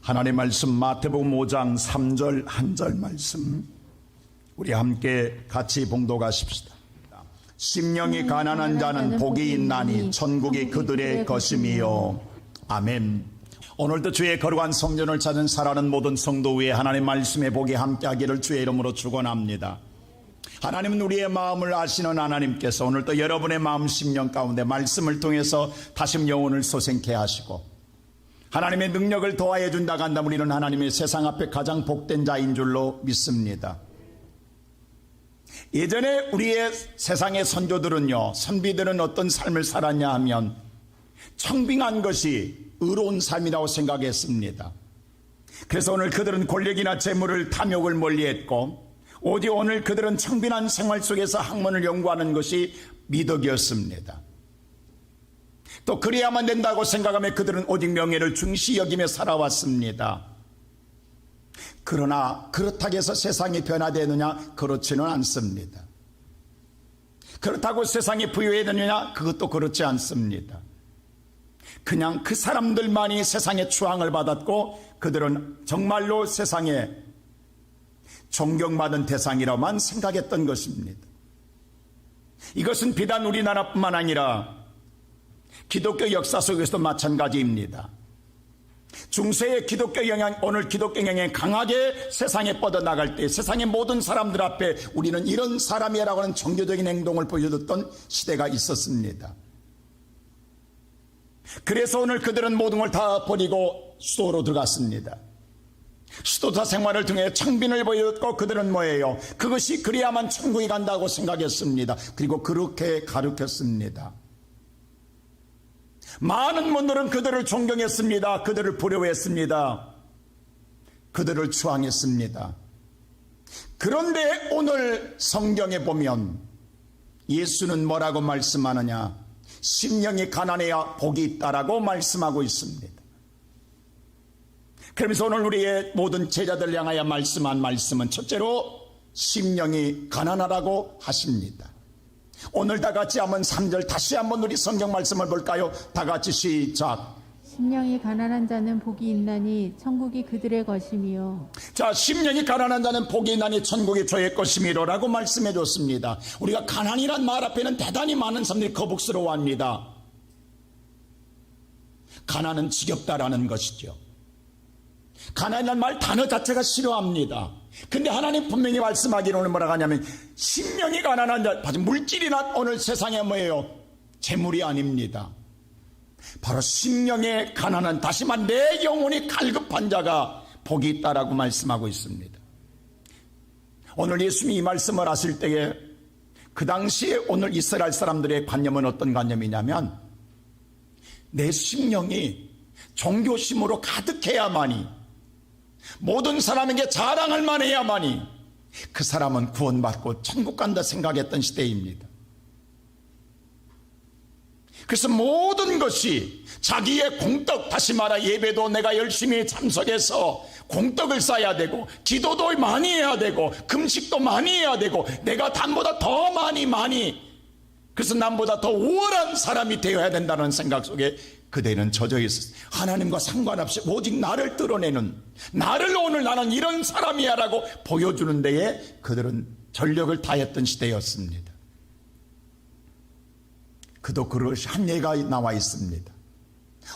하나님의 말씀 마태복음 5장 3절 한 절 말씀 우리 함께 같이 봉독하십시다. 심령이 가난한 자는 복이 있나니 천국이 그들의 것임이요. 아멘. 오늘도 주의 거룩한 성전을 찾은 살아가는 모든 성도 위에 하나님의 말씀의 복이 함께하기를 주의 이름으로 축원합니다. 하나님은 우리의 마음을 아시는 하나님께서 오늘도 여러분의 마음 심령 가운데 말씀을 통해서 다시 영혼을 소생케 하시고 하나님의 능력을 더하여 준다고 한다면 우리는 하나님의 세상 앞에 가장 복된 자인 줄로 믿습니다. 예전에 우리의 세상의 선조들은요, 선비들은 어떤 삶을 살았냐 하면 청빙한 것이 의로운 삶이라고 생각했습니다. 그래서 오늘 그들은 권력이나 재물을 탐욕을 멀리했고 오직 오늘 그들은 청빈한 생활 속에서 학문을 연구하는 것이 미덕이었습니다. 또 그래야만 된다고 생각하며 그들은 오직 명예를 중시 여기며 살아왔습니다. 그러나 그렇다고 해서 세상이 변화되느냐? 그렇지는 않습니다. 그렇다고 세상이 부유해지느냐? 그것도 그렇지 않습니다. 그냥 그 사람들만이 세상의 추앙을 받았고 그들은 정말로 세상에 존경받은 대상이라고만 생각했던 것입니다. 이것은 비단 우리나라뿐만 아니라 기독교 역사 속에서도 마찬가지입니다. 중세의 기독교 영향, 오늘 기독교 영향이 강하게 세상에 뻗어나갈 때 세상의 모든 사람들 앞에 우리는 이런 사람이라고 하는 종교적인 행동을 보여줬던 시대가 있었습니다. 그래서 오늘 그들은 모든 걸 다 버리고 수도로 들어갔습니다. 수도사 생활을 통해 청빈을 보여줬고 그들은 뭐예요? 그것이 그래야만 천국에 간다고 생각했습니다. 그리고 그렇게 가르쳤습니다. 많은 분들은 그들을 존경했습니다. 그들을 부러워했습니다. 그들을 추앙했습니다. 그런데 오늘 성경에 보면 예수는 뭐라고 말씀하느냐? 심령이 가난해야 복이 있다라고 말씀하고 있습니다. 그러면서 오늘 우리의 모든 제자들 향하여 말씀한 말씀은 첫째로 심령이 가난하라고 하십니다. 오늘 다 같이 한번 3절 다시 한번 우리 성경 말씀을 볼까요? 다 같이 시작. 심령이 가난한 자는 복이 있나니 천국이 그들의 것이미요. 자, 심령이 가난한 자는 복이 있나니 천국이 저의 것이미로라고 말씀해 줬습니다. 우리가 가난이란 말 앞에는 대단히 많은 사람들이 거북스러워합니다. 가난은 지겹다라는 것이죠. 가난이란 말 단어 자체가 싫어합니다. 근데 하나님 분명히 말씀하기를 오늘 뭐라고 하냐면 심령이 가난한 자, 물질이나 오늘 세상에 뭐예요? 재물이 아닙니다. 바로 심령의 가난한, 다시 말 내 영혼이 갈급한 자가 복이 있다라고 말씀하고 있습니다. 오늘 예수님이 이 말씀을 하실 때에 그 당시에 오늘 이스라엘 사람들의 관념은 어떤 관념이냐면 내 심령이 종교심으로 가득해야만이, 모든 사람에게 자랑할 만해야만이 그 사람은 구원받고 천국 간다 생각했던 시대입니다. 그래서 모든 것이 자기의 공덕, 다시 말하 예배도 내가 열심히 참석해서 공덕을 쌓아야 되고 기도도 많이 해야 되고 금식도 많이 해야 되고 내가 남보다 더 많이 그래서 남보다 더 우월한 사람이 되어야 된다는 생각 속에 그대는 젖어 있었어요. 하나님과 상관없이 오직 나를 드러내는, 나를 오늘 나는 이런 사람이야 라고 보여주는 데에 그들은 전력을 다했던 시대였습니다. 그도 그것이 한 예가 나와 있습니다.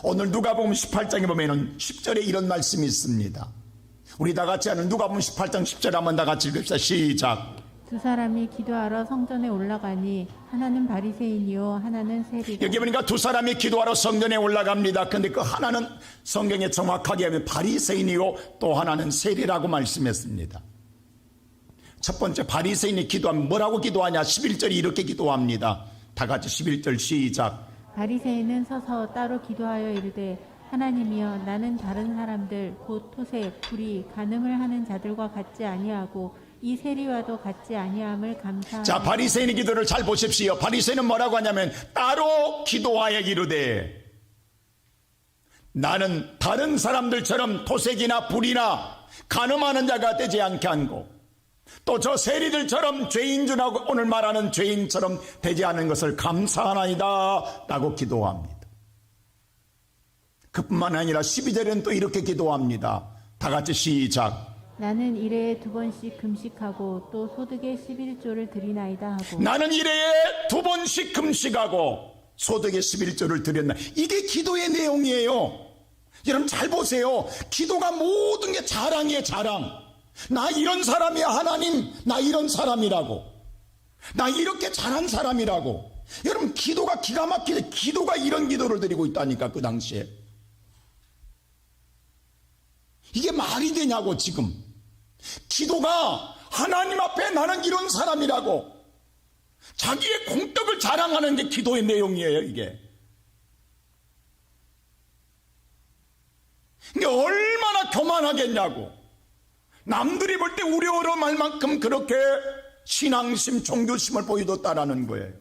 오늘 누가복음 18장에 보면은 10절에 이런 말씀이 있습니다. 우리 다 같이 하는 누가복음 18장 10절 한번 다 같이 읽읍시다. 시작. 두 사람이 기도하러 성전에 올라가니 하나는 바리새인이요 하나는 세리라. 여기 보니까 두 사람이 기도하러 성전에 올라갑니다. 근데 그 하나는 성경에 정확하게 하면 바리새인이요 또 하나는 세리라고 말씀했습니다. 첫 번째 바리새인이 기도하면 뭐라고 기도하냐? 11절이 이렇게 기도합니다. 다 같이 11절 시작. 바리새인은 서서 따로 기도하여 이르되 하나님이여 나는 다른 사람들 곧 토색, 불의, 간음을 하는 자들과 같지 아니하고 이 세리와도 같지 아니함을 감사하니. 자, 바리새인의 기도를 잘 보십시오. 바리새인은 뭐라고 하냐면 따로 기도하여 이르되 나는 다른 사람들처럼 토색이나 불이나 간음하는 자가 되지 않게 한고 또 저 세리들처럼 죄인 줄 알고 오늘 말하는 죄인처럼 되지 않은 것을 감사하나이다 라고 기도합니다. 그뿐만 아니라 12절에는 또 이렇게 기도합니다. 다 같이 시작. 나는 일해에 2번씩 금식하고 또 소득의 11조를 드리나이다 하고. 나는 일해에 2번씩 금식하고 소득의 11조를 드렸나. 이게 기도의 내용이에요. 여러분 잘 보세요. 기도가 모든 게 자랑이에요. 자랑. 나 이런 사람이야 하나님. 나 이런 사람이라고. 나 이렇게 잘한 사람이라고. 여러분 기도가 기가 막히게 기도가 이런 기도를 드리고 있다니까 그 당시에. 이게 말이 되냐고 지금. 기도가 하나님 앞에 나는 이런 사람이라고 자기의 공덕을 자랑하는 게 기도의 내용이에요. 이게 얼마나 교만하겠냐고. 남들이 볼 때 우려할 만큼 그렇게 신앙심 종교심을 보여줬다라는 거예요.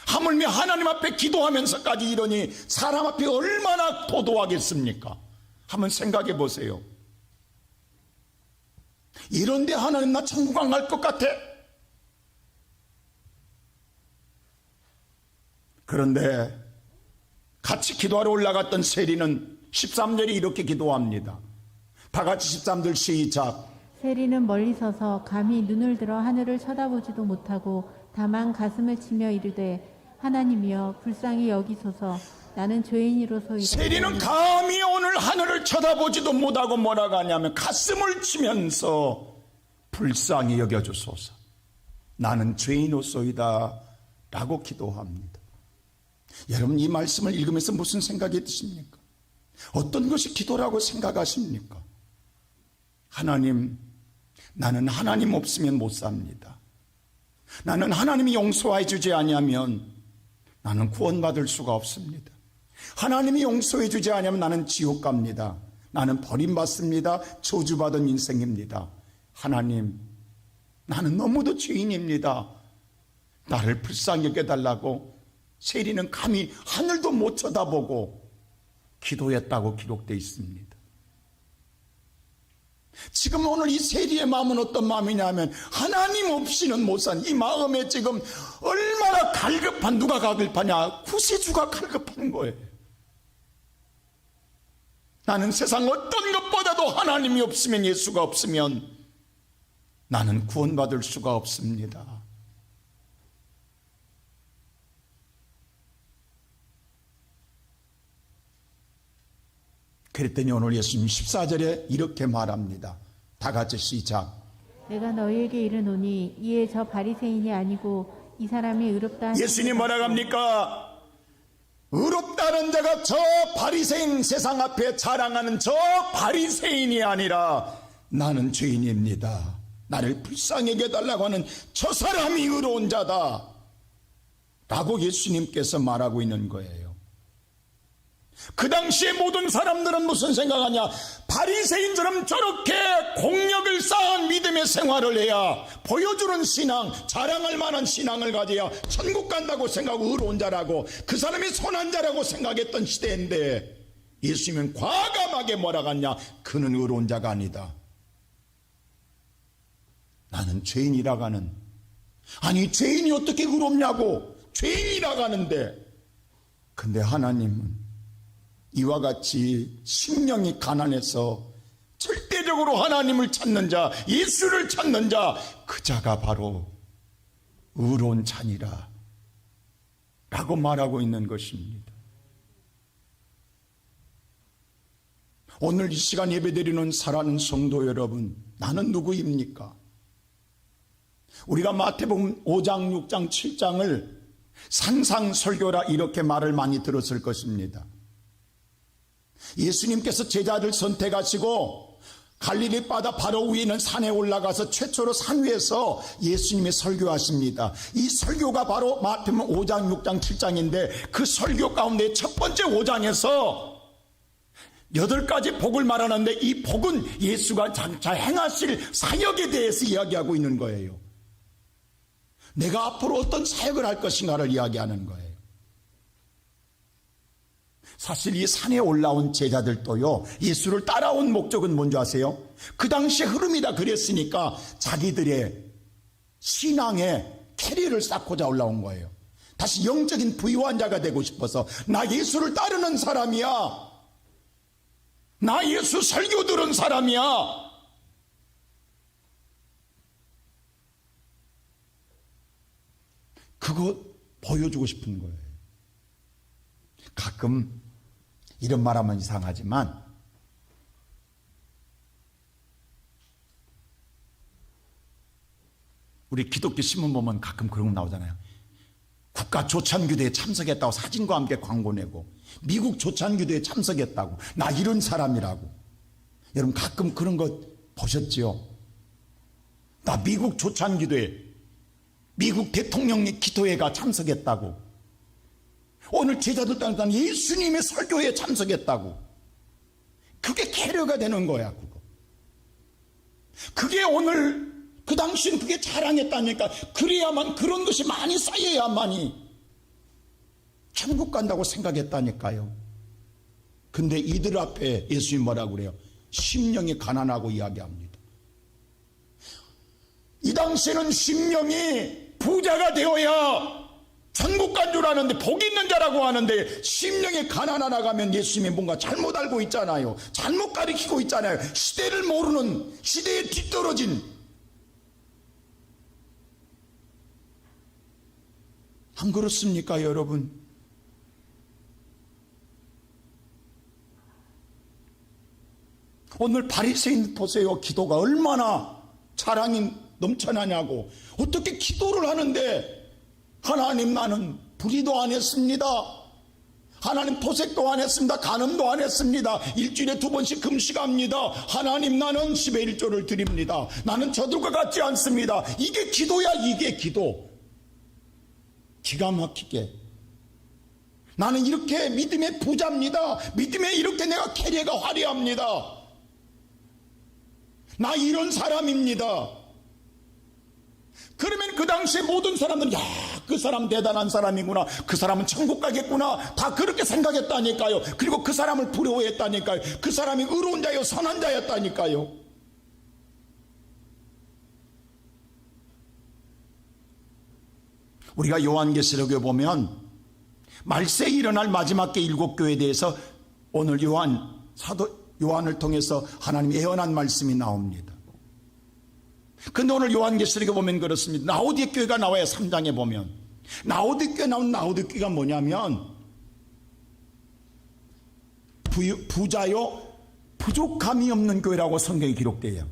하물며 하나님 앞에 기도하면서까지 이러니 사람 앞에 얼마나 도도하겠습니까? 한번 생각해 보세요. 이런데 하나님 나 천국 안 갈 것 같아. 그런데 같이 기도하러 올라갔던 세리는 13절에 이렇게 기도합니다. 다 같이 13절 시작. 세리는 멀리 서서 감히 눈을 들어 하늘을 쳐다보지도 못하고 다만 가슴을 치며 이르되 하나님이여 불쌍히 여기소서 나는 죄인이로소이다. 세리는 감히 오늘 하늘을 쳐다보지도 못하고 뭐라고 하냐면 가슴을 치면서 불쌍히 여겨주소서 나는 죄인으로소이다 라고 기도합니다. 여러분 이 말씀을 읽으면서 무슨 생각이 드십니까? 어떤 것이 기도라고 생각하십니까? 하나님, 나는 하나님 없으면 못 삽니다. 나는 하나님이 용서해 주지 아니하면 나는 구원받을 수가 없습니다. 하나님이 용서해 주지 않으면 나는 지옥 갑니다. 나는 버림받습니다. 저주받은 인생입니다. 하나님, 나는 너무도 죄인입니다. 나를 불쌍히 여겨달라고 세리는 감히 하늘도 못 쳐다보고 기도했다고 기록되어 있습니다. 지금 오늘 이 세리의 마음은 어떤 마음이냐면 하나님 없이는 못 산 이 마음에 지금 얼마나 갈급한, 누가 갈급하냐? 구세주가 갈급한 거예요. 나는 세상 어떤 것보다도 하나님이 없으면, 예수가 없으면 나는 구원받을 수가 없습니다. 그랬더니 오늘 예수님 14절에 이렇게 말합니다. 다 같이 시작. 내가 너희에게 이르노니 이에 저 바리새인이 아니고 이 사람이 의롭다 하시니. 예수님 뭐라고 합니까? 의롭다는 자가 저 바리새인, 세상 앞에 자랑하는 저 바리새인이 아니라 나는 죄인입니다. 나를 불쌍히 여겨달라고 하는 저 사람이 의로운 자다 라고 예수님께서 말하고 있는 거예요. 그 당시에 모든 사람들은 무슨 생각하냐? 바리새인처럼 저렇게 공력을 쌓은 믿음의 생활을 해야, 보여주는 신앙, 자랑할 만한 신앙을 가져야 천국 간다고 생각하고 의로운 자라고, 그 사람이 선한 자라고 생각했던 시대인데 예수님은 과감하게 뭐라고 하냐? 그는 의로운 자가 아니다. 나는 죄인이라고 하는. 아니 죄인이 어떻게 의롭냐고. 죄인이라고 하는데, 근데 하나님은 이와 같이 심령이 가난해서 절대적으로 하나님을 찾는 자, 예수를 찾는 자, 그 자가 바로 의로운 자니라 라고 말하고 있는 것입니다. 오늘 이 시간 예배드리는 사랑하는 성도 여러분, 나는 누구입니까? 우리가 마태복음 5장, 6장, 7장을 산상설교라 이렇게 말을 많이 들었을 것입니다. 예수님께서 제자들 선택하시고 갈릴리 바다 바로 위에 있는 산에 올라가서 최초로 산 위에서 예수님이 설교하십니다. 이 설교가 바로 마태복음 5장, 6장, 7장인데 그 설교 가운데 첫 번째 5장에서 8가지 복을 말하는데 이 복은 예수가 장차 행하실 사역에 대해서 이야기하고 있는 거예요. 내가 앞으로 어떤 사역을 할 것인가를 이야기하는 거예요. 사실 이 산에 올라온 제자들도요, 예수를 따라온 목적은 뭔지 아세요? 그 당시에 흐름이 다 그랬으니까 자기들의 신앙의 캐리를 쌓고자 올라온 거예요. 다시 영적인 부유한 자가 되고 싶어서 나 예수를 따르는 사람이야. 나 예수 설교 들은 사람이야. 그거 보여주고 싶은 거예요. 가끔 이런 말하면 이상하지만 우리 기독교 신문 보면 가끔 그런 거 나오잖아요. 국가 조찬교대에 참석했다고 사진과 함께 광고 내고, 미국 조찬교대에 참석했다고, 나 이런 사람이라고. 여러분 가끔 그런 거 보셨지요? 나 미국 조찬교대에, 미국 대통령이 기도회가 참석했다고, 오늘 제자들 따라 예수님의 설교회에 참석했다고. 그게 캐리어가 되는 거야. 그게 오늘, 그 당시엔 그게 자랑했다니까. 그래야만, 그런 것이 많이 쌓여야만이 천국 간다고 생각했다니까요. 근데 이들 앞에 예수님이 뭐라고 그래요? 심령이 가난하고 이야기합니다. 이 당시에는 심령이 부자가 되어야 천국 간 줄 아는데, 복 있는 자라고 하는데, 심령이 가난하다 가면 예수님이 뭔가 잘못 알고 있잖아요. 잘못 가르치고 있잖아요. 시대를 모르는, 시대에 뒤떨어진. 안 그렇습니까, 여러분? 오늘 바리새인 보세요. 기도가 얼마나 자랑이 넘쳐나냐고. 어떻게 기도를 하는데, 하나님 나는 불의도 안 했습니다. 하나님 토색도 안 했습니다. 간음도 안 했습니다. 일주일에 2번씩 금식합니다. 하나님 나는 10의 1조를 드립니다. 나는 저들과 같지 않습니다. 이게 기도야. 이게 기도. 기가 막히게 나는 이렇게 믿음의 부자입니다. 믿음에 이렇게 내가 캐리어가 화려합니다. 나 이런 사람입니다. 그러면 그 당시에 모든 사람들은 야, 그 사람 대단한 사람이구나, 그 사람은 천국 가겠구나, 다 그렇게 생각했다니까요. 그리고 그 사람을 부러워했다니까요. 그 사람이 의로운 자요 선한 자였다니까요. 우리가 요한계시록에 보면 말세에 일어날 마지막 게 7교회에 대해서 오늘 사도 요한을 통해서 하나님이 예언한 말씀이 나옵니다. 근데 오늘 요한계시록에 보면 그렇습니다. 라오디게 교회가 나와요. 3장에 보면 라오디게 교회 나온 라오디게 교회가 뭐냐면 부자요 부족함이 없는 교회라고 성경에 기록돼요.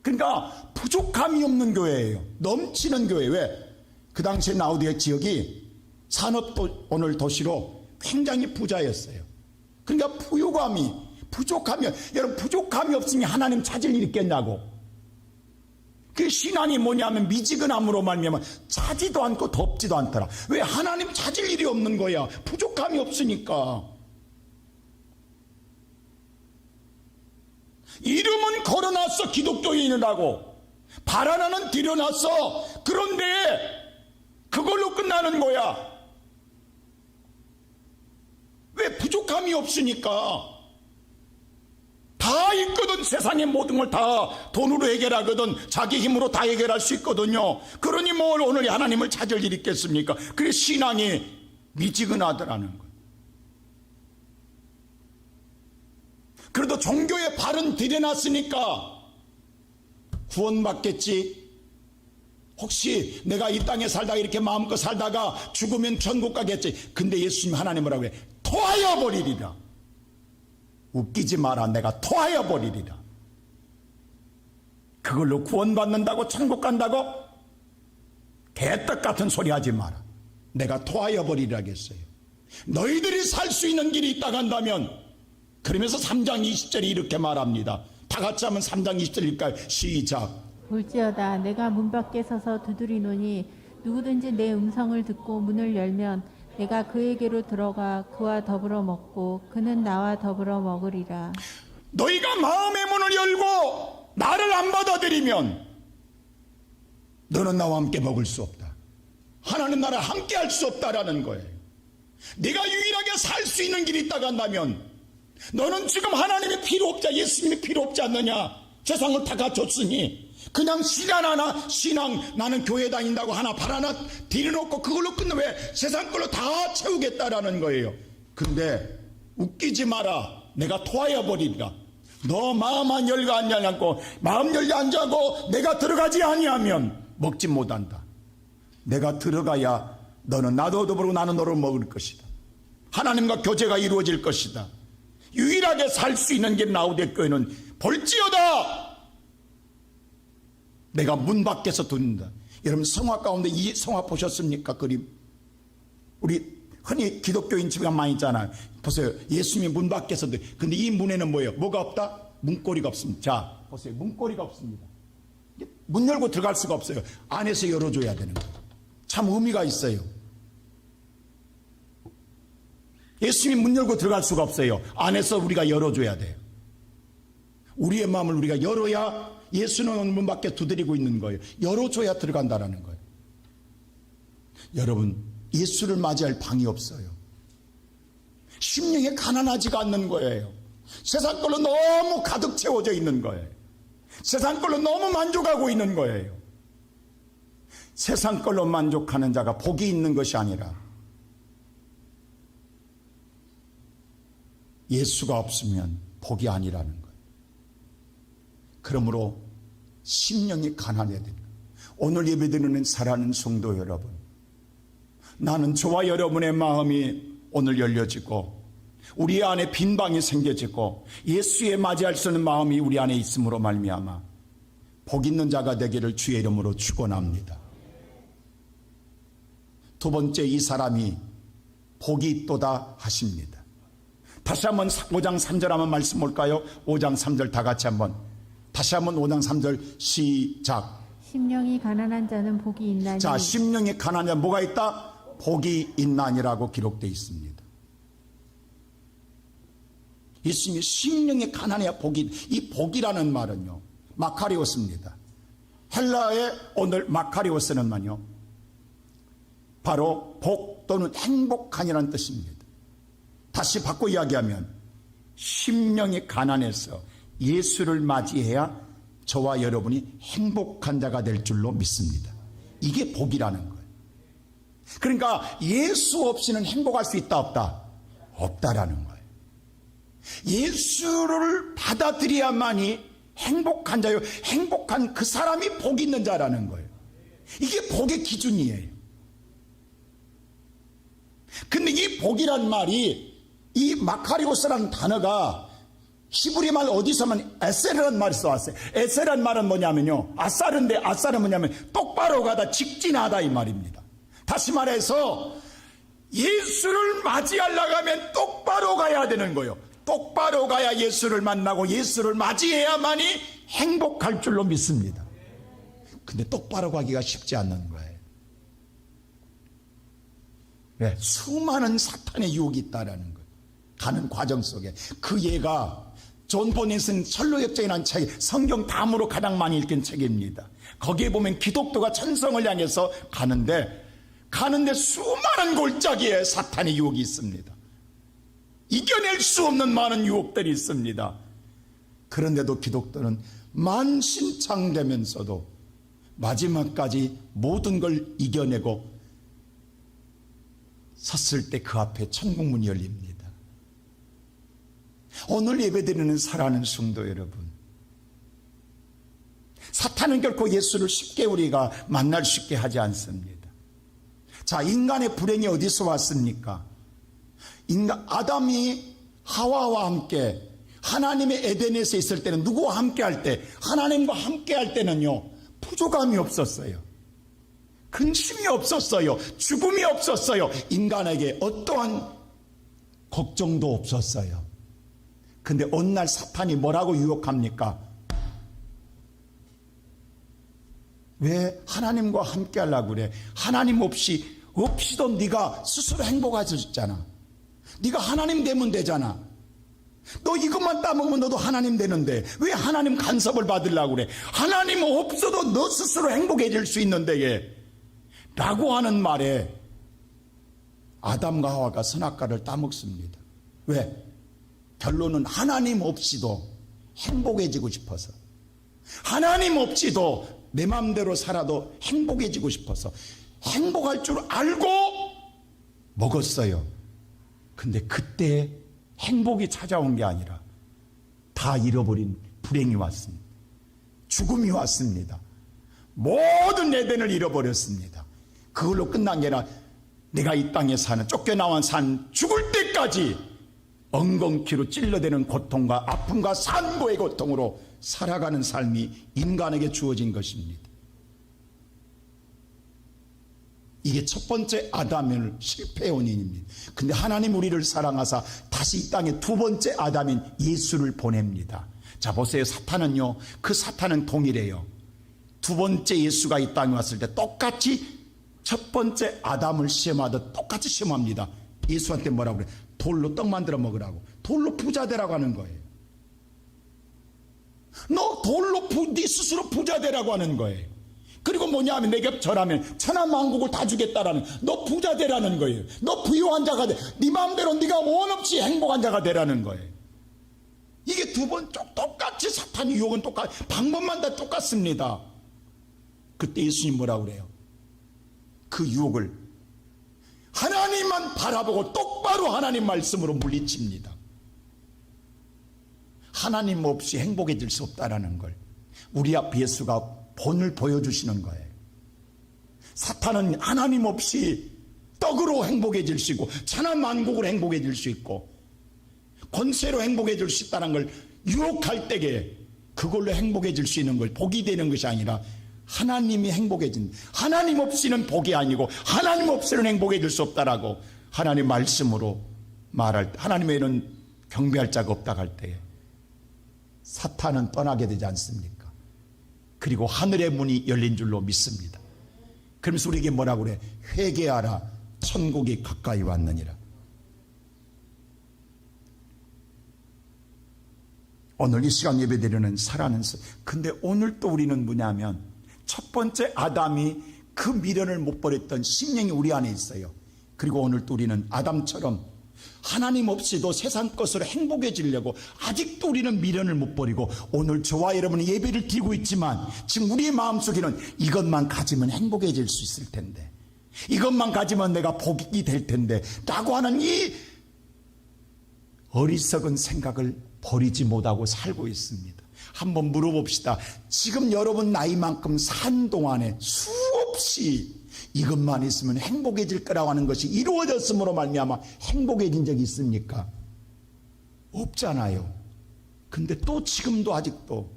그러니까 부족함이 없는 교회예요. 넘치는 교회. 왜? 그 당시에 라오디게 지역이 오늘 도시로 굉장히 부자였어요. 그러니까 부족함이, 여러분 부족함이 없으면 하나님 찾을 일 있겠냐고. 그 신앙이 뭐냐면 미지근함으로 말미암아 차지도 않고 덥지도 않더라. 왜? 하나님 찾을 일이 없는 거야. 부족함이 없으니까. 이름은 걸어놨어. 기독교인이라고. 발 하나는 들여놨어. 그런데 그걸로 끝나는 거야. 왜? 부족함이 없으니까. 다 있거든. 세상의 모든 걸 다 돈으로 해결하거든. 자기 힘으로 다 해결할 수 있거든요. 그러니 뭘 오늘 하나님을 찾을 일이 있겠습니까? 그래 신앙이 미지근하더라는 거예요. 그래도 종교의 발은 들여놨으니까 구원받겠지. 혹시 내가 이 땅에 살다가 이렇게 마음껏 살다가 죽으면 천국 가겠지. 근데 예수님 하나님 뭐라고 해? 토하여 버리리라. 웃기지 마라. 내가 토하여 버리리라. 그걸로 구원받는다고 천국 간다고? 개떡 같은 소리 하지 마라. 내가 토하여 버리리라 하겠어요. 너희들이 살 수 있는 길이 있다 간다면, 그러면서 3장 20절이 이렇게 말합니다. 다 같이 하면 3장 20절일까요? 시작. 볼지어다 내가 문 밖에 서서 두드리노니 누구든지 내 음성을 듣고 문을 열면 내가 그에게로 들어가 그와 더불어 먹고 그는 나와 더불어 먹으리라. 너희가 마음의 문을 열고 나를 안 받아들이면 너는 나와 함께 먹을 수 없다. 하나님 나라 함께 할 수 없다라는 거예요. 네가 유일하게 살 수 있는 길이 있다고 한다면, 너는 지금 하나님이 필요 없지, 예수님이 필요 없지 않느냐? 세상을 다 갖췄으니 그냥 신앙 나는 교회 다닌다고 하나 발 하나 들여놓고 그걸로 끝내 왜 세상 걸로 다 채우겠다라는 거예요. 근데 웃기지 마라. 내가 토하여 버리리라. 너 마음 열고 안 열고 마음 열고 안 자고 내가 들어가지 아니하면 먹지 못한다. 내가 들어가야 너는 나도 얻어보고 나는 너를 먹을 것이다. 하나님과 교제가 이루어질 것이다. 유일하게 살 수 있는 게 라우디게아는 볼지어다 내가 문 밖에서 듣는다. 여러분 성화 가운데 이 성화 보셨습니까? 그림. 우리 흔히 기독교인 집에 많이 있잖아요. 보세요. 예수님이 문 밖에서 근데 이 문에는 뭐예요? 뭐가 없다? 문고리가 없습니다. 자 보세요. 문고리가 없습니다. 문 열고 들어갈 수가 없어요. 안에서 열어줘야 되는 거예요. 참 의미가 있어요. 예수님이 문 열고 들어갈 수가 없어요. 안에서 우리가 열어줘야 돼요. 우리의 마음을 우리가 열어야 예수는 문 밖에 두드리고 있는 거예요. 열어줘야 들어간다는 거예요. 여러분 예수를 맞이할 방이 없어요. 심령에 가난하지가 않는 거예요. 세상 걸로 너무 가득 채워져 있는 거예요. 세상 걸로 너무 만족하고 있는 거예요. 세상 걸로 만족하는 자가 복이 있는 것이 아니라 예수가 없으면 복이 아니라는 거예요. 그러므로 심령이 가난해야 됩니다. 오늘 예배드리는 사랑하는 성도 여러분, 나는 저와 여러분의 마음이 오늘 열려지고 우리 안에 빈 방이 생겨지고 예수에 맞이할 수 있는 마음이 우리 안에 있음으로 말미암아 복 있는 자가 되기를 주의 이름으로 축원합니다. 두 번째, 이 사람이 복이 있도다 하십니다. 다시 한번 5장 3절 한번 말씀 볼까요? 5장 3절 다 같이 한번 다시 한번 5장 3절 시작. 심령이 가난한 자는 복이 있나니. 자, 심령이 가난한 자 뭐가 있다? 복이 있나니라고 기록되어 있습니다. 예수님이 심령이 가난해야 복이, 이 복이라는 말은요 마카리오스입니다. 헬라의 오늘 마카리오스는 말이요 바로 복 또는 행복한이라는 뜻입니다. 다시 바꿔 이야기하면 심령이 가난해서 예수를 맞이해야 저와 여러분이 행복한 자가 될 줄로 믿습니다. 이게 복이라는 거예요. 그러니까 예수 없이는 행복할 수 있다 없다? 없다라는 거예요. 예수를 받아들여야만이 행복한 자요, 행복한 그 사람이 복 있는 자라는 거예요. 이게 복의 기준이에요. 근데 이 복이란 말이, 이 마카리오스라는 단어가 히브리 말 어디서만 에세르라는 말이 써왔어요. 에세르라는 말은 뭐냐면요, 아사르인데 아사르는 뭐냐면 똑바로 가다 직진하다 이 말입니다. 다시 말해서 예수를 맞이하려고 하면 똑바로 가야 되는 거예요. 똑바로 가야 예수를 만나고 예수를 맞이해야만이 행복할 줄로 믿습니다. 근데 똑바로 가기가 쉽지 않는 거예요. 왜? 수많은 사탄의 유혹이 있다라는 거예요. 가는 과정 속에 그 예가 존 본이 쓴 철로역정이라는 책, 성경 다음으로 가장 많이 읽은 책입니다. 거기에 보면 기독교가 천성을 향해서 가는데 수많은 골짜기에 사탄의 유혹이 있습니다. 이겨낼 수 없는 많은 유혹들이 있습니다. 그런데도 기독교는 만신창되면서도 마지막까지 모든 걸 이겨내고 섰을 때 그 앞에 천국문이 열립니다. 오늘 예배드리는 사랑하는 성도 여러분, 사탄은 결코 예수를 쉽게 우리가 만날 수 있게 하지 않습니다. 자, 인간의 불행이 어디서 왔습니까? 아담이 하와와 함께 하나님의 에덴에서 있을 때는 누구와 함께 할 때, 하나님과 함께 할 때는요 부족함이 없었어요. 근심이 없었어요. 죽음이 없었어요. 인간에게 어떠한 걱정도 없었어요. 근데 어느 날 사탄이 뭐라고 유혹합니까? 왜 하나님과 함께 하려고 그래? 하나님 없이도 네가 스스로 행복해졌잖아. 네가 하나님 되면 되잖아. 너 이것만 따먹으면 너도 하나님 되는데 왜 하나님 간섭을 받으려고 그래? 하나님 없어도 너 스스로 행복해질 수 있는데 라고 하는 말에 아담과 하와가 선악과를 따먹습니다. 왜? 결론은 하나님 없이도 행복해지고 싶어서. 하나님 없이도 내 마음대로 살아도 행복해지고 싶어서 행복할 줄 알고 먹었어요. 근데 그때 행복이 찾아온 게 아니라 다 잃어버린 불행이 왔습니다. 죽음이 왔습니다. 모든 에덴을 잃어버렸습니다. 그걸로 끝난 게 아니라 내가 이 땅에 사는, 쫓겨나온 산 죽을 때까지 엉겅퀴로 찔러대는 고통과 아픔과 산고의 고통으로 살아가는 삶이 인간에게 주어진 것입니다. 이게 첫 번째 아담의 실패의 원인입니다. 근데 하나님 우리를 사랑하사 다시 이 땅에 두 번째 아담인 예수를 보냅니다. 자, 보세요. 사탄은요, 그 사탄은 동일해요. 두 번째 예수가 이 땅에 왔을 때 똑같이 첫 번째 아담을 시험하듯 똑같이 시험합니다. 예수한테 뭐라고 그래? 돌로 떡 만들어 먹으라고. 돌로 부자 되라고 하는 거예요. 너 돌로 네 스스로 부자 되라고 하는 거예요. 그리고 뭐냐 하면 내게 절하면 천하만국을 다 주겠다라는, 너 부자 되라는 거예요. 너 부유한 자가 돼. 네 마음대로 네가 원 없이 행복한 자가 되라는 거예요. 이게 두 번 똑같이 사탄의 유혹은 방법만 다 똑같습니다. 그때 예수님 뭐라고 그래요? 그 유혹을 하나님만 바라보고 똑바로 하나님 말씀으로 물리칩니다. 하나님 없이 행복해질 수 없다라는 걸 우리 앞 예수가 본을 보여주시는 거예요. 사탄은 하나님 없이 떡으로 행복해질 수 있고 천하만국으로 행복해질 수 있고 권세로 행복해질 수 있다는 걸 유혹할 때에 그걸로 행복해질 수 있는 걸 복이 되는 것이 아니라 하나님이 행복해진, 하나님 없이는 복이 아니고 하나님 없이는 행복해질 수 없다라고 하나님 말씀으로 말할 때, 하나님 외에는 경배할 자가 없다 할 때에 사탄은 떠나게 되지 않습니까? 그리고 하늘의 문이 열린 줄로 믿습니다. 그러면서 우리에게 뭐라고 그래? 회개하라, 천국이 가까이 왔느니라. 오늘 이 시간 예배드리는 살아는, 근데 오늘 또 우리는 뭐냐면 첫 번째 아담이 그 미련을 못 버렸던 심령이 우리 안에 있어요. 그리고 오늘 또 우리는 아담처럼 하나님 없이도 세상 것으로 행복해지려고 아직도 우리는 미련을 못 버리고 오늘 저와 여러분이 예배를 드리고 있지만 지금 우리의 마음속에는 이것만 가지면 행복해질 수 있을 텐데, 이것만 가지면 내가 복이 될 텐데 라고 하는 이 어리석은 생각을 버리지 못하고 살고 있습니다. 한번 물어봅시다. 지금 여러분 나이만큼 산 동안에 수없이 이것만 있으면 행복해질 거라고 하는 것이 이루어졌음으로 말미암아 행복해진 적이 있습니까? 없잖아요. 근데 또 지금도 아직도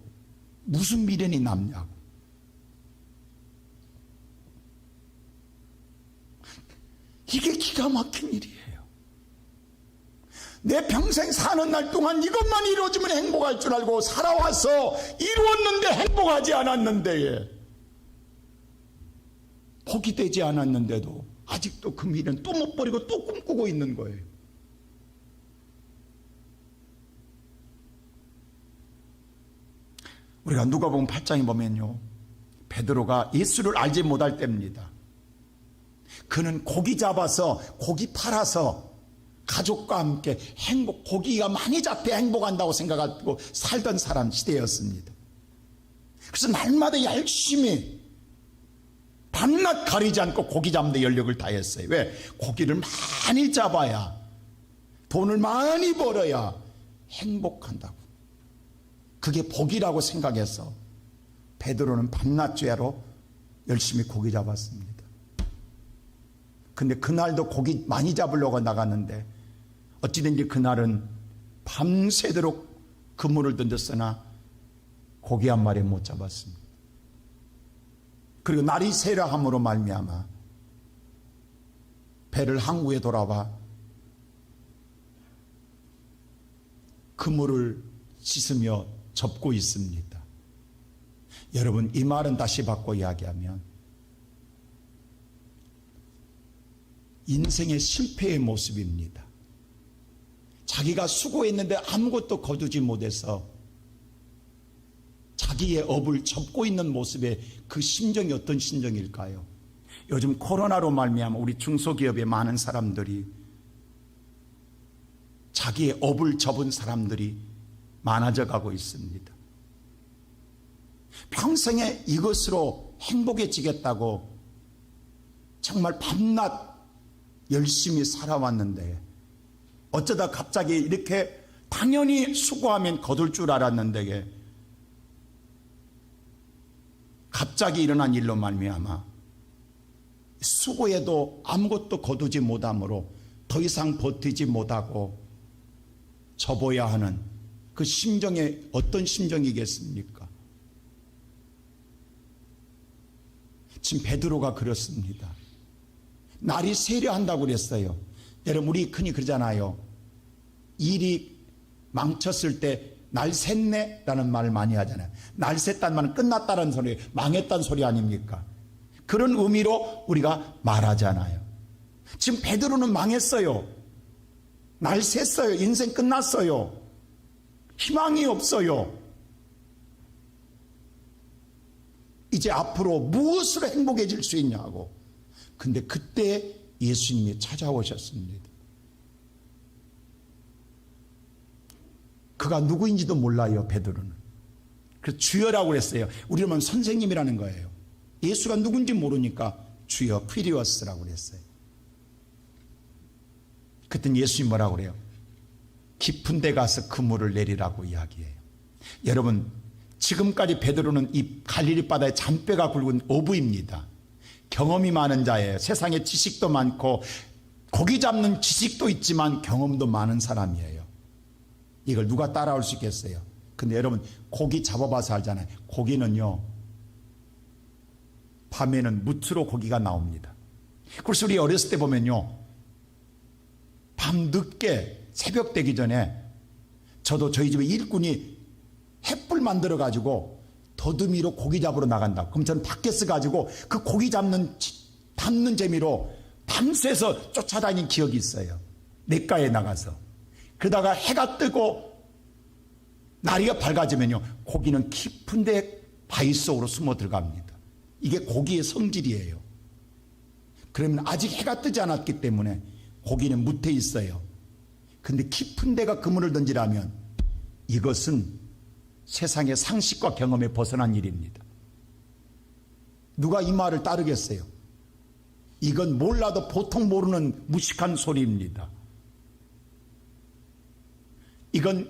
무슨 미련이 남냐고. 이게 기가 막힌 일이에요. 내 평생 사는 날 동안 이것만 이루어지면 행복할 줄 알고 살아와서 이루었는데 행복하지 않았는데, 복이 되지 않았는데도 아직도 그 미련 또 못 버리고 또 꿈꾸고 있는 거예요. 우리가 누가복음 8장에 보면요, 베드로가 예수를 알지 못할 때입니다. 그는 고기 잡아서 고기 팔아서 가족과 함께 고기가 많이 잡혀 행복한다고 생각하고 살던 사람 시대였습니다. 그래서 날마다 열심히 밤낮 가리지 않고 고기 잡는 데 연력을 다했어요. 왜? 고기를 많이 잡아야, 돈을 많이 벌어야 행복한다고. 그게 복이라고 생각해서 베드로는 밤낮 죄로 열심히 고기 잡았습니다. 근데 그날도 고기 많이 잡으려고 나갔는데 어찌든지 그날은 밤새도록 그물을 던졌으나 고기 한 마리 못 잡았습니다. 그리고 날이 새라함으로 말미암아 배를 항구에 돌아와 그물을 씻으며 접고 있습니다. 여러분, 이 말은 다시 바꿔 이야기하면 인생의 실패의 모습입니다. 자기가 수고했는데 아무것도 거두지 못해서 자기의 업을 접고 있는 모습의 그 심정이 어떤 심정일까요? 요즘 코로나로 말미암아 우리 중소기업의 많은 사람들이, 자기의 업을 접은 사람들이 많아져 가고 있습니다. 평생에 이것으로 행복해지겠다고 정말 밤낮 열심히 살아왔는데 어쩌다 갑자기 이렇게 당연히 수고하면 거둘 줄 알았는데 갑자기 일어난 일로 말미암아 수고해도 아무것도 거두지 못함으로 더 이상 버티지 못하고 접어야 하는 그 심정이 어떤 심정이겠습니까? 지금 베드로가 그렇습니다. 날이 세려한다고 그랬어요. 여러분 우리 흔히 그러잖아요. 일이 망쳤을 때 날 샜네 라는 말을 많이 하잖아요. 날 샜다는 말은 끝났다는 소리, 망했다는 소리 아닙니까? 그런 의미로 우리가 말하잖아요. 지금 베드로는 망했어요. 날 샜어요. 인생 끝났어요. 희망이 없어요. 이제 앞으로 무엇으로 행복해질 수 있냐고. 근데 그때 예수님이 찾아오셨습니다. 그가 누구인지도 몰라요, 베드로는. 그래서 주여라고 그랬어요. 우리는 선생님이라는 거예요. 예수가 누군지 모르니까 주여 퀴리오스라고 그랬어요. 그땐 예수님이 뭐라고 그래요? 깊은 데 가서 그물을 내리라고 이야기해요. 여러분 지금까지 베드로는 이 갈릴리 바다에 잔뼈가 굵은 어부입니다. 경험이 많은 자예요. 세상에 지식도 많고 고기 잡는 지식도 있지만 경험도 많은 사람이에요. 이걸 누가 따라올 수 있겠어요? 근데 여러분 고기 잡아봐서 알잖아요. 고기는요 밤에는 무트로 고기가 나옵니다. 그래서 우리 어렸을 때 보면요 밤 늦게 새벽 되기 전에 저도 저희 집에 일꾼이 햇불 만들어 가지고 더듬이로 고기 잡으러 나간다. 그럼 저는 밖에서 가지고 그 고기 잡는 재미로 밤새서 쫓아다닌 기억이 있어요. 냇가에 나가서. 그러다가 해가 뜨고 날이가 밝아지면요 고기는 깊은 데 바위 속으로 숨어 들어갑니다. 이게 고기의 성질이에요. 그러면 아직 해가 뜨지 않았기 때문에 고기는 묻혀 있어요. 근데 깊은 데가 그물을 던지라면 이것은 세상의 상식과 경험에 벗어난 일입니다. 누가 이 말을 따르겠어요? 이건 몰라도 보통 모르는 무식한 소리입니다. 이건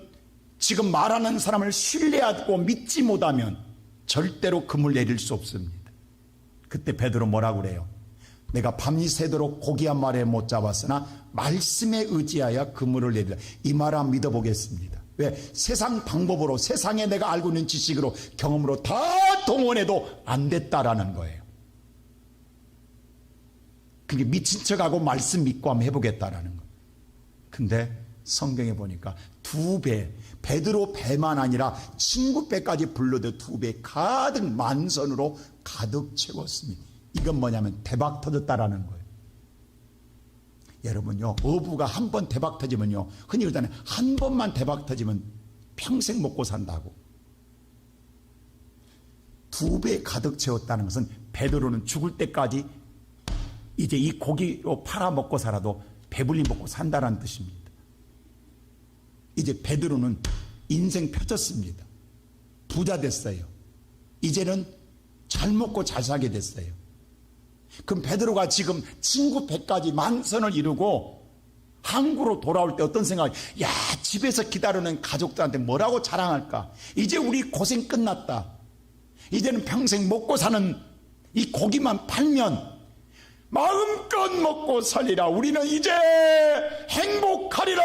지금 말하는 사람을 신뢰하고 믿지 못하면 절대로 그물 내릴 수 없습니다. 그때 베드로 뭐라고 그래요? 내가 밤이 새도록 고기 한 마리 못 잡았으나 말씀에 의지하여 그물을 내리라. 이 말 한번 믿어보겠습니다. 왜? 세상 방법으로 세상에 내가 알고 있는 지식으로 경험으로 다 동원해도 안 됐다라는 거예요. 그게 미친 척하고 말씀 믿고 한번 해보겠다라는 거. 근데 성경에 보니까 2배, 베드로 배만 아니라 친구 배까지 불러도 2배 가득 만선으로 가득 채웠습니다. 이건 뭐냐면 대박 터졌다라는 거예요. 여러분요, 어부가 한 번 대박 터지면요, 흔히 그러잖아요. 한 번만 대박 터지면 평생 먹고 산다고. 2배 가득 채웠다는 것은 베드로는 죽을 때까지 이제 이 고기로 팔아 먹고 살아도 배불리 먹고 산다는 뜻입니다. 이제 베드로는 인생 펴졌습니다. 부자 됐어요. 이제는 잘 먹고 잘 살게 됐어요. 그럼 베드로가 지금 친구 100까지 만선을 이루고 한국으로 돌아올 때 어떤 생각이, 야, 집에서 기다리는 가족들한테 뭐라고 자랑할까? 이제 우리 고생 끝났다. 이제는 평생 먹고 사는 이 고기만 팔면 마음껏 먹고 살리라. 우리는 이제 행복하리라.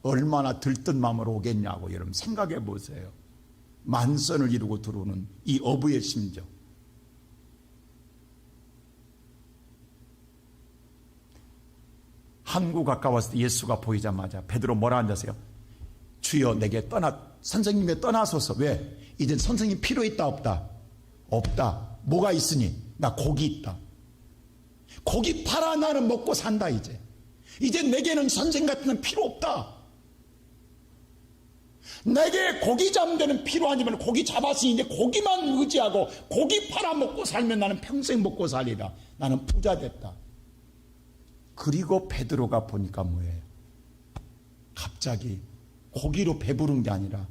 얼마나 들뜬 마음으로 오겠냐고 여러분 생각해 보세요. 만선을 이루고 들어오는 이 어부의 심정. 한국 가까웠을 때 예수가 보이자마자 베드로 뭐라 앉았어요? 주여 내게 선생님에 떠나소서. 왜? 이젠 선생님 필요 있다 없다? 없다. 뭐가 있으니? 나 고기 있다. 고기 팔아 나는 먹고 산다. 이제 내게는 선생 같은 건 필요 없다. 내게 고기 잡는 데는 필요 아니면 고기 잡았으니 이제 고기만 의지하고 고기 팔아먹고 살면 나는 평생 먹고 살리라. 나는 부자 됐다. 그리고 베드로가 보니까 뭐예요? 갑자기 고기로 배부른 게 아니라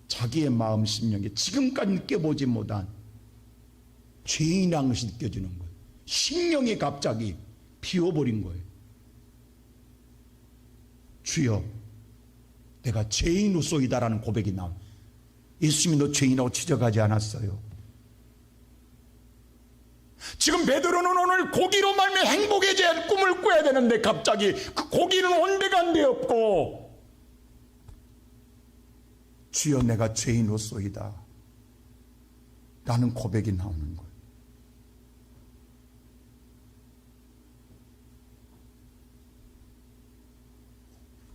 자기의 마음 심령에 지금까지 느껴보지 못한 죄인이라는 것이 느껴지는 거예요. 심령이 갑자기 비워버린 거예요. 주여, 내가 죄인으로소이다라는 고백이 나옵니다. 예수님이 너 죄인이라고 지적하지 않았어요. 지금 베드로는 오늘 고기로 말미암아 행복에 대한 꿈을 꿔야 되는데 갑자기 그 고기는 온데간데 없고, 주여 내가 죄인으로소이다 라는 고백이 나오는 거예요.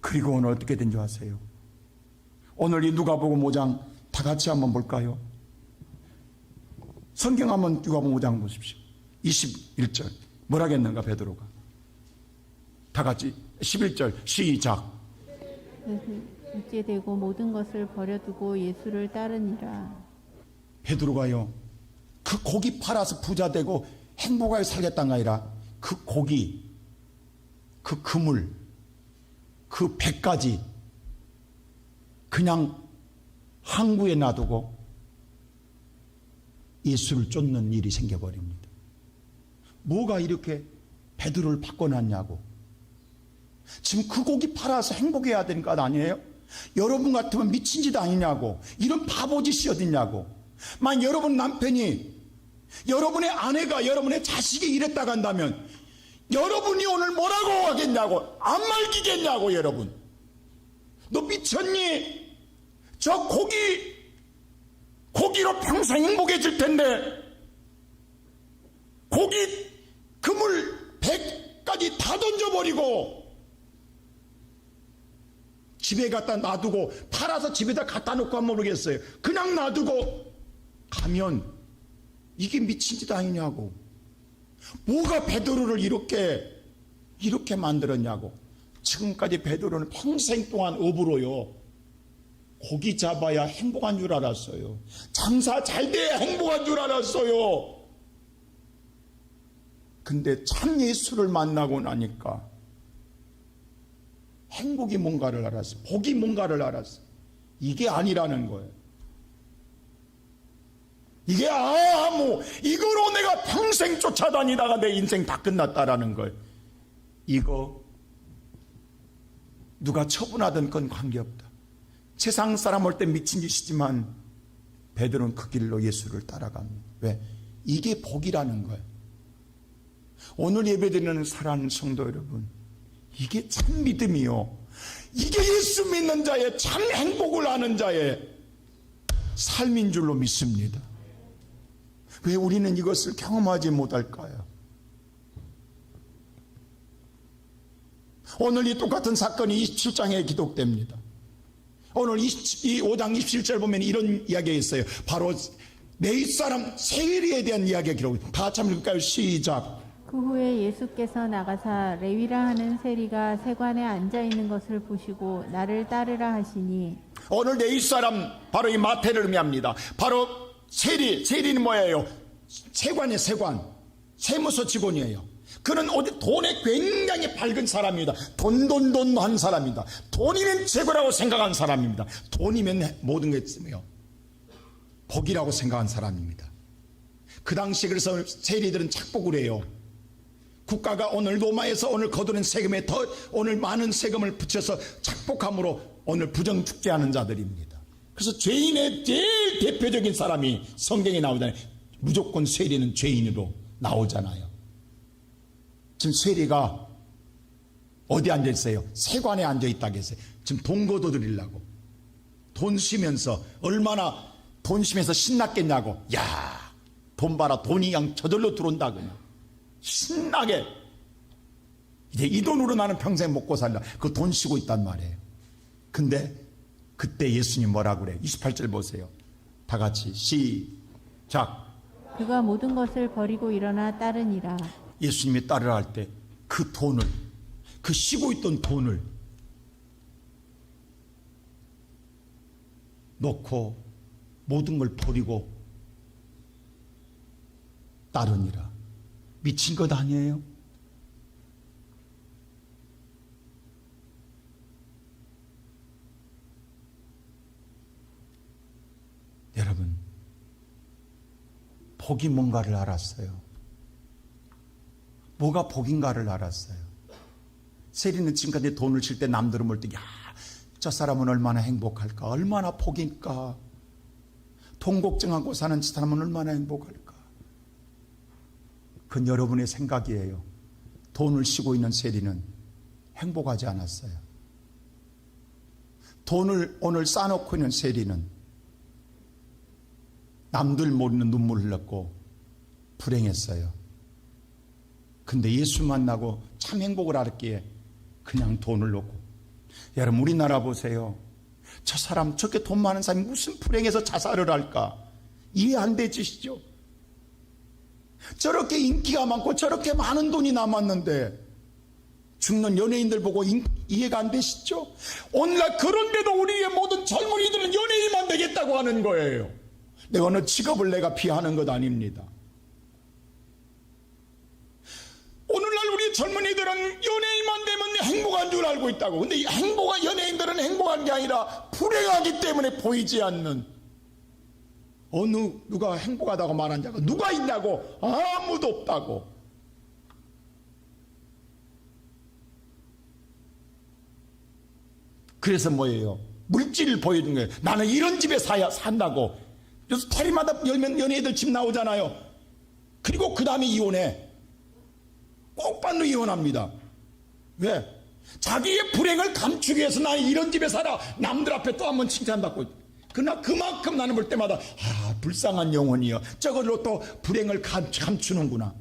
그리고 오늘 어떻게 된 줄 아세요? 오늘 이 누가복음 5장 다 같이 한번 볼까요? 성경 한번 누가복음 5장 보십시오. 21절 뭐라겠는가 베드로가. 다 같이 11절 시작. 이제 되고 모든 것을 버려두고 예수를 따르니라. 베드로가요, 그 고기 팔아서 부자 되고 행복하게 살겠다는 게 아니라 그 고기, 그 그물, 그 배까지 그냥 항구에 놔두고 예수를 쫓는 일이 생겨버립니다. 뭐가 이렇게 베드로를 바꿔놨냐고. 지금 그 고기 팔아서 행복해야 되는 것 아니에요? 여러분 같으면 미친 짓 아니냐고. 이런 바보짓이 어딨냐고. 만 여러분 남편이, 여러분의 아내가, 여러분의 자식이 이랬다고 한다면 여러분이 오늘 뭐라고 하겠냐고. 안 말기겠냐고. 여러분, 너 미쳤니? 저 고기로 평생 행복해질 텐데 고기 그물 100까지 다 던져버리고 집에 갖다 놔두고, 팔아서 집에다 갖다 놓고 하면 모르겠어요. 그냥 놔두고 가면 이게 미친 짓 아니냐고. 뭐가 베드로를 이렇게 만들었냐고. 지금까지 베드로는 평생 동안 업으로요, 고기 잡아야 행복한 줄 알았어요. 장사 잘 돼야 행복한 줄 알았어요. 근데 참 예수를 만나고 나니까 행복이 뭔가를 알았어. 복이 뭔가를 알았어. 이게 아니라는 거예요. 이게 이거로 내가 평생 쫓아다니다가 내 인생 다 끝났다라는 거예요. 이거 누가 처분하든 건 관계없다. 세상 사람 올 때 미친 짓이지만 베드로는 그 길로 예수를 따라갑니다. 왜? 이게 복이라는 거예요. 오늘 예배드리는 사랑하는 성도 여러분, 이게 참 믿음이요, 이게 예수 믿는 자의 참 행복을 아는 자의 삶인 줄로 믿습니다. 왜 우리는 이것을 경험하지 못할까요? 오늘 이 똑같은 사건이 27장에 기록됩니다. 오늘 이 5장 27절 보면 이런 이야기가 있어요. 바로 내 사람 세리에 대한 이야기가 기록됩니다. 다 같이 한번 읽을까요? 시작. 그 후에 예수께서 나가사 레위라 하는 세리가 세관에 앉아 있는 것을 보시고 나를 따르라 하시니. 오늘 내 사람 바로 이 마태를 의미합니다. 바로 세리는 뭐예요? 세관, 세무서 직원이에요. 그는 어디 돈에 굉장히 밝은 사람입니다. 돈 한 사람입니다. 돈이면 최고라고 생각한 사람입니다. 돈이면 모든 게 있으며 복이라고 생각한 사람입니다. 그 당시 그래서 세리들은 착복을 해요. 국가가 오늘 로마에서 오늘 거두는 세금에 더 오늘 많은 세금을 붙여서 착복함으로 오늘 부정축제하는 자들입니다. 그래서 죄인의 제일 대표적인 사람이 성경에 나오잖아요. 무조건 세리는 죄인으로 나오잖아요. 지금 세리가 어디 앉아있어요? 세관에 앉아있다고 했어요. 지금 돈 거둬들이려고. 돈 쉬면서 얼마나 돈 쉬면서 신났겠냐고. 야, 돈 봐라. 돈이 그냥 저절로 들어온다 그냥. 신나게. 이제 이 돈으로 나는 평생 먹고 살라. 그 돈 쉬고 있단 말이에요. 근데 그때 예수님 뭐라 그래? 28절 보세요. 다 같이 시작. 그가 모든 것을 버리고 일어나 따르니라. 예수님이 따르라 할 때 그 돈을, 그 쉬고 있던 돈을 놓고 모든 걸 버리고 따르니라. 미친 것 아니에요? 여러분, 복이 뭔가를 알았어요. 뭐가 복인가를 알았어요. 세리는 지금까지 돈을 칠 때 남들은 볼 때, 야, 저 사람은 얼마나 행복할까, 얼마나 복일까, 돈 걱정하고 사는 저 사람은 얼마나 행복할까. 그건 여러분의 생각이에요. 돈을 쉬고 있는 세리는 행복하지 않았어요. 돈을 오늘 쌓아놓고 있는 세리는 남들 모르는 눈물 흘렸고 불행했어요. 근데 예수 만나고 참 행복을 알았기에 그냥 돈을 놓고. 여러분, 우리나라 보세요. 저 사람, 저렇게 돈 많은 사람이 무슨 불행해서 자살을 할까? 이해 안 되시죠? 저렇게 인기가 많고 저렇게 많은 돈이 남았는데 죽는 연예인들 보고 이해가 안 되시죠? 오늘날 그런데도 우리의 모든 젊은이들은 연예인만 되겠다고 하는 거예요. 내가 어느 직업을 내가 비하하는 것 아닙니다. 오늘날 우리 젊은이들은 연예인만 되면 행복한 줄 알고 있다고. 근데 연예인들은 행복한 게 아니라 불행하기 때문에 보이지 않는, 누가 행복하다고 말한 자가 누가 있냐고. 아무도 없다고. 그래서 뭐예요? 물질을 보여준 거예요. 나는 이런 집에 산다고. 그래서 테리마다 열면 연예인들 집 나오잖아요. 그리고 그 다음에 이혼해. 꼭 받는 이혼합니다. 왜? 자기의 불행을 감추기 위해서 나는 이런 집에 살아. 남들 앞에 또 한번 칭찬받고. 그러나 그만큼 나는 볼 때마다 불쌍한 영혼이여. 저걸로 또 불행을 감추는구나.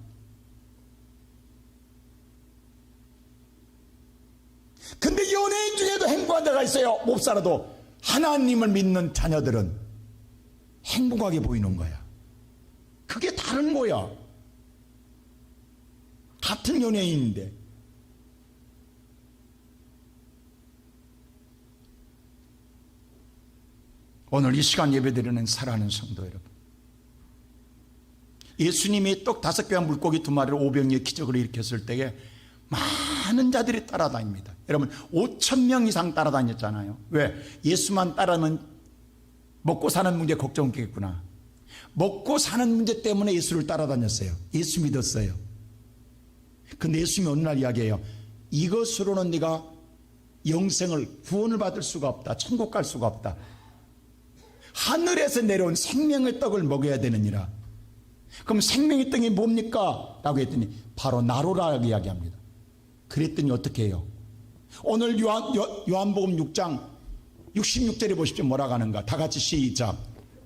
근데 연예인 중에도 행복한 자가 있어요. 못 살아도. 하나님을 믿는 자녀들은 행복하게 보이는 거야. 그게 다른 거야. 같은 연예인인데. 오늘 이 시간 예배드리는 사랑하는 성도 여러분, 예수님이 떡 5개와 물고기 2마리를 500의 기적을 일으켰을 때에 많은 자들이 따라다닙니다. 여러분, 5,000명 이상 따라다녔잖아요. 왜? 예수만 따르면 먹고 사는 문제 걱정 없겠구나. 먹고 사는 문제 때문에 예수를 따라다녔어요. 예수 믿었어요. 근데 예수님이 어느 날 이야기해요. 이것으로는 네가 영생을, 구원을 받을 수가 없다. 천국 갈 수가 없다. 하늘에서 내려온 생명의 떡을 먹어야 되느니라. 그럼 생명의 떡이 뭡니까? 라고 했더니 바로 나로라고 이야기합니다. 그랬더니 어떻게 해요? 오늘 요한복음 6장 66절에 보십시오. 뭐라고 하는가? 다 같이 시작.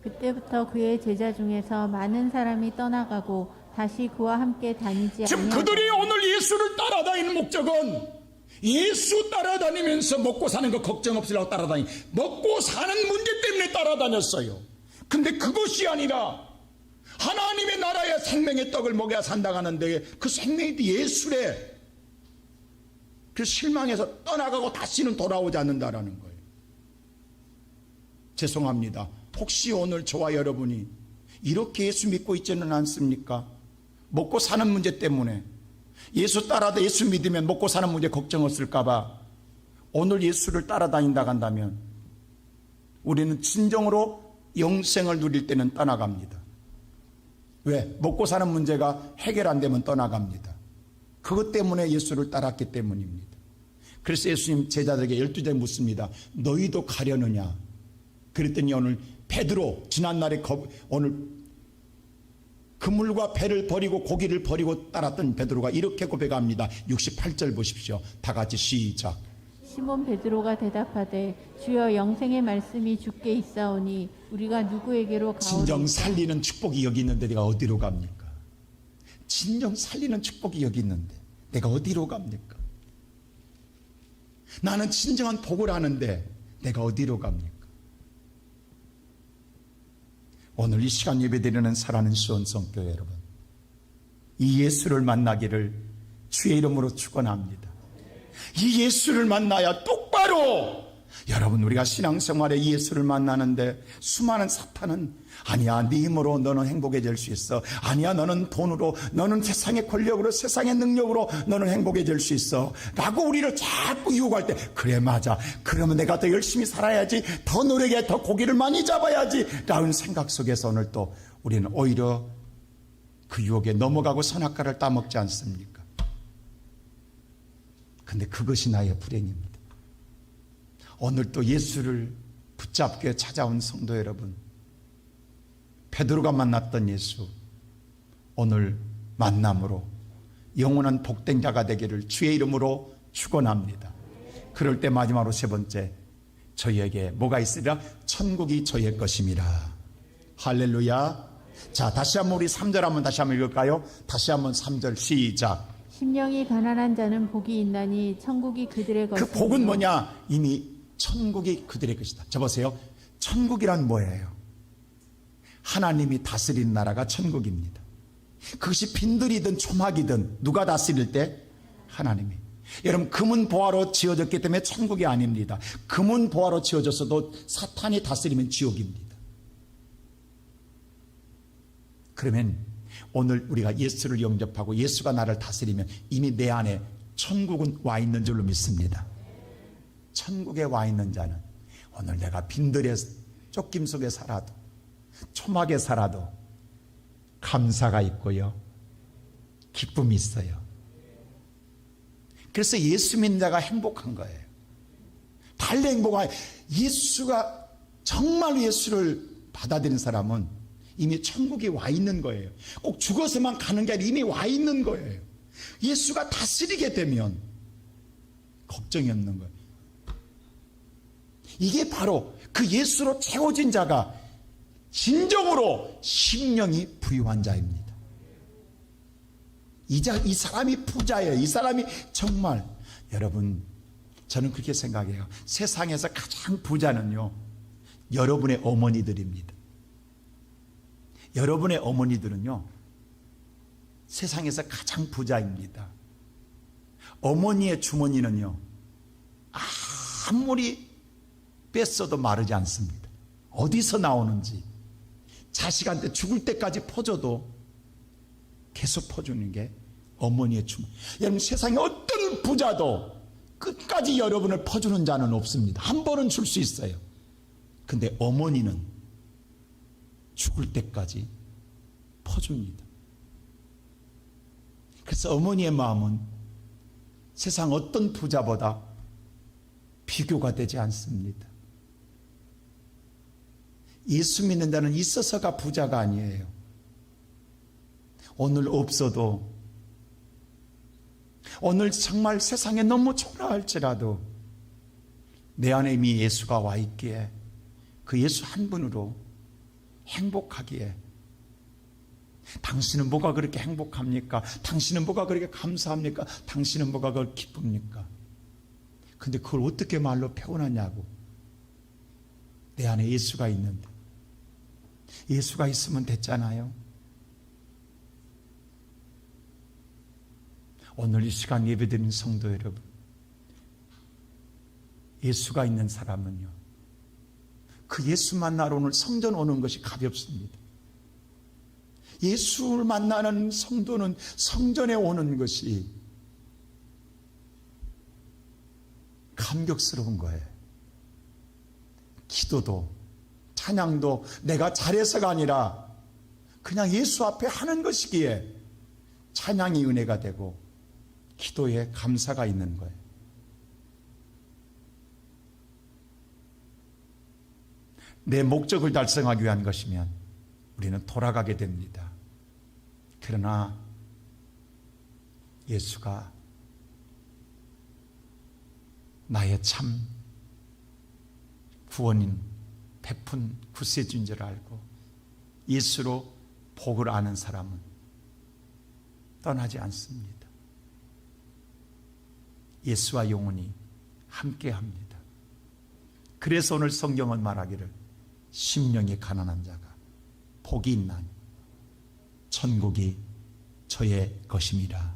그때부터 그의 제자 중에서 많은 사람이 떠나가고 다시 그와 함께 다니지 지금 아니하고. 그들이 오늘 예수를 따라다니는 목적은 예수 따라다니면서 먹고 사는 거 걱정 없으려고 먹고 사는 문제 때문에 따라다녔어요. 근데 그것이 아니라 하나님의 나라의 생명의 떡을 먹여야 산다고 하는데 그 생명이 예수래. 그 실망해서 떠나가고 다시는 돌아오지 않는다라는 거예요. 죄송합니다. 혹시 오늘 저와 여러분이 이렇게 예수 믿고 있지는 않습니까? 먹고 사는 문제 때문에 예수 따라다 예수 믿으면 먹고 사는 문제 걱정 없을까봐 오늘 예수를 따라다닌다 한다면 우리는 진정으로 영생을 누릴 때는 떠나갑니다. 왜? 먹고 사는 문제가 해결 안 되면 떠나갑니다. 그것 때문에 예수를 따랐기 때문입니다. 그래서 예수님 제자들에게 12절 묻습니다. 너희도 가려느냐? 그랬더니 오늘 베드로, 지난날에 오늘 그물과 배를 버리고 고기를 버리고 따랐던 베드로가 이렇게 고백합니다. 68절 보십시오. 다 같이 시작. 시몬 베드로가 대답하되 주여 영생의 말씀이 주께 있사오니 우리가 누구에게로 가오리까? 진정 살리는 축복이 여기 있는데 내가 어디로 갑니까? 진정 살리는 축복이 여기 있는데 내가 어디로 갑니까? 나는 진정한 복을 아는데 내가 어디로 갑니까? 오늘 이 시간 예배드리는 사랑하는 시온성교회 여러분, 이 예수를 만나기를 주의 이름으로 축원합니다. 이 예수를 만나야 똑바로 여러분, 우리가 신앙생활에 예수를 만나는데 수많은 사탄은 아니야, 네 힘으로 너는 행복해질 수 있어. 아니야, 너는 돈으로, 너는 세상의 권력으로, 세상의 능력으로 너는 행복해질 수 있어 라고 우리를 자꾸 유혹할 때, 그래 맞아, 그러면 내가 더 열심히 살아야지, 더 노력해, 더 고기를 많이 잡아야지 라는 생각 속에서 오늘 또 우리는 오히려 그 유혹에 넘어가고 선악과를 따먹지 않습니까? 근데 그것이 나의 불행입니다. 오늘 또 예수를 붙잡게 찾아온 성도 여러분, 베드로가 만났던 예수, 오늘 만남으로 영원한 복된 자가 되기를 주의 이름으로 축원합니다. 그럴 때 마지막으로 세 번째, 저희에게 뭐가 있으리라? 천국이 저희의 것임이라. 할렐루야. 자, 다시 한번 우리 3절 한번 다시 한번 읽을까요? 다시 한번 3절 시작. 심령이 가난한 자는 복이 있나니 천국이 그들의 것이며. 그 복은 뭐냐? 이미 천국이 그들의 것이다. 저 보세요. 천국이란 뭐예요? 하나님이 다스리는 나라가 천국입니다. 그것이 빈들이든 초막이든 누가 다스릴 때? 하나님이. 여러분, 금은 보화로 지어졌기 때문에 천국이 아닙니다. 금은 보화로 지어졌어도 사탄이 다스리면 지옥입니다. 그러면 오늘 우리가 예수를 영접하고 예수가 나를 다스리면 이미 내 안에 천국은 와 있는 줄로 믿습니다. 천국에 와 있는 자는 오늘 내가 빈들의 쫓김 속에 살아도, 초막에 살아도 감사가 있고요, 기쁨이 있어요. 그래서 예수 믿는 자가 행복한 거예요. 달리 행복한, 예수가 정말 예수를 받아들인 사람은 이미 천국에 와 있는 거예요. 꼭 죽어서만 가는 게 아니라 이미 와 있는 거예요. 예수가 다스리게 되면 걱정이 없는 거예요. 이게 바로 그 예수로 채워진 자가 진정으로 심령이 부유한 자입니다. 이 사람이 부자예요. 이 사람이 정말, 여러분, 저는 그렇게 생각해요. 세상에서 가장 부자는요, 여러분의 어머니들입니다. 여러분의 어머니들은요, 세상에서 가장 부자입니다. 어머니의 주머니는요, 아무리 뺐어도 마르지 않습니다. 어디서 나오는지, 자식한테 죽을 때까지 퍼줘도 계속 퍼주는 게 어머니의 주머니. 여러분, 세상에 어떤 부자도 끝까지 여러분을 퍼주는 자는 없습니다. 한 번은 줄 수 있어요. 근데 어머니는 죽을 때까지 퍼줍니다. 그래서 어머니의 마음은 세상 어떤 부자보다 비교가 되지 않습니다. 예수 믿는 자는 있어서가 부자가 아니에요. 오늘 없어도, 오늘 정말 세상에 너무 초라할지라도 내 안에 이미 예수가 와 있기에 그 예수 한 분으로 행복하기에, 당신은 뭐가 그렇게 행복합니까? 당신은 뭐가 그렇게 감사합니까? 당신은 뭐가 그렇게 기쁩니까? 근데 그걸 어떻게 말로 표현하냐고. 내 안에 예수가 있는데, 예수가 있으면 됐잖아요. 오늘 이 시간 예배드리는 성도 여러분, 예수가 있는 사람은요, 그 예수 만나러 오늘 성전 오는 것이 가볍습니다. 예수를 만나는 성도는 성전에 오는 것이 감격스러운 거예요. 기도도, 찬양도 내가 잘해서가 아니라 그냥 예수 앞에 하는 것이기에 찬양이 은혜가 되고 기도에 감사가 있는 거예요. 내 목적을 달성하기 위한 것이면 우리는 돌아가게 됩니다. 그러나 예수가 나의 참 구원인 베푼 구세주인 줄 알고 예수로 복을 아는 사람은 떠나지 않습니다. 예수와 영원히 함께합니다. 그래서 오늘 성경은 말하기를 심령이 가난한 자가 복이 있나니 천국이 저의 것임이라.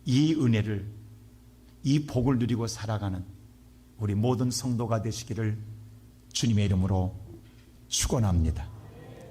이 은혜를, 이 복을 누리고 살아가는 우리 모든 성도가 되시기를 주님의 이름으로 축원합니다.